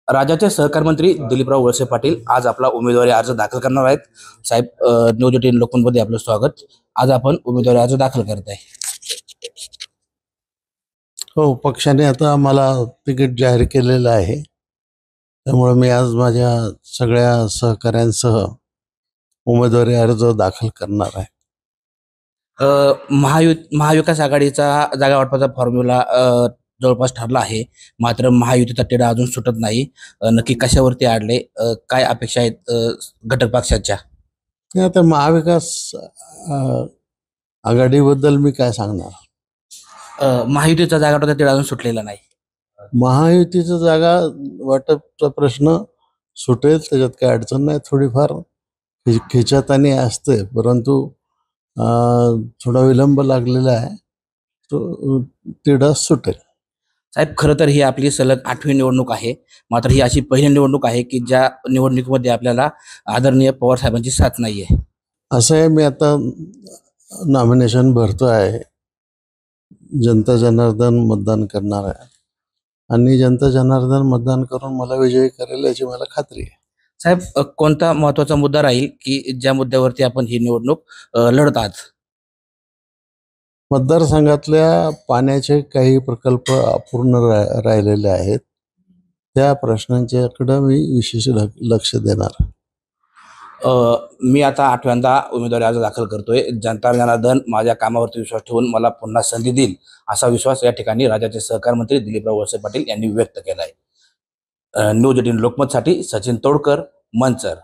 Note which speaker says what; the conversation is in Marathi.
Speaker 1: राज्याचे सहकार मंत्री दिलीपराव वळसे पाटील आज आपला उमेदवारी अर्ज दाखल करणार आहेत. साहेब, न्यूज 18 लोकमतमध्ये आपलं स्वागत. आज आपण उमेदवारी अर्ज दाखल करत आहे.
Speaker 2: हो, पक्षाने आता मला तिकीट जाहीर केलेलं आहे, त्यामुळे मी आज माझ्या सगळ्या सहकाऱ्यांसह उमेदवारी अर्ज दाखल करणार आहे.
Speaker 1: महाविकास आघाडीचा जागा वाटपाचा फॉर्म्युला जवळपास ठरला आहे, मात्र महायुतीचा तिढा अजून सुटत नाही. नक्की कशावरती अडले, काय अपेक्षा आहेत घटक पक्षाच्या?
Speaker 2: आता महाविकास आघाडीबद्दल मी काय सांगणार.
Speaker 1: महायुतीचा जागा वाटपाचा तिढा अजून सुटलेला नाही.
Speaker 2: महायुतीचा जागा वाटपचा प्रश्न सुटेल, त्याच्यात काही अडचण नाही. थोडीफार खिचाताणी असते, परंतु थोडा विलंब लागलेला आहे, तो तिढा सुटेल.
Speaker 1: साहेब, खरं तर ही आपली सलग 8वी निवडणूक आहे, मात्र ही अशी पहिली निवडणूक आहे की ज्या निवडणुकीमध्ये आपल्याला आदरणीय पवार साहेबांची साथ नाहीये.
Speaker 2: असं आहे, मी आता नॉमिनेशन भरतो आहे. जनता जनार्दन मतदान करणार आहे आणि जनता जनार्दन मतदान करून मला विजयी करेल याची मला खात्री आहे.
Speaker 1: साहेब, कोणता महत्वाचा मुद्दा राहील की ज्या मुद्द्यावरती आपण ही निवडणूक लढत आहात?
Speaker 2: मतदारसंघातल्या पाण्याचे काही प्रकल्प अपूर्ण राहिलेले आहेत, त्या प्रश्नांच्याकडे मी विशेष लक्ष देणार.
Speaker 1: मी आता 8व्यांदा उमेदवारी अर्ज दाखल करतोय. जनता जनार्दन माझ्या कामावरती विश्वास ठेवून मला पुन्हा संधी देईल, असा विश्वास या ठिकाणी राज्याचे सहकार मंत्री दिलीपराव वळसे पाटील यांनी व्यक्त केला आहे. न्यूज 18 लोकमतसाठी सचिन तोडकर, मंचर.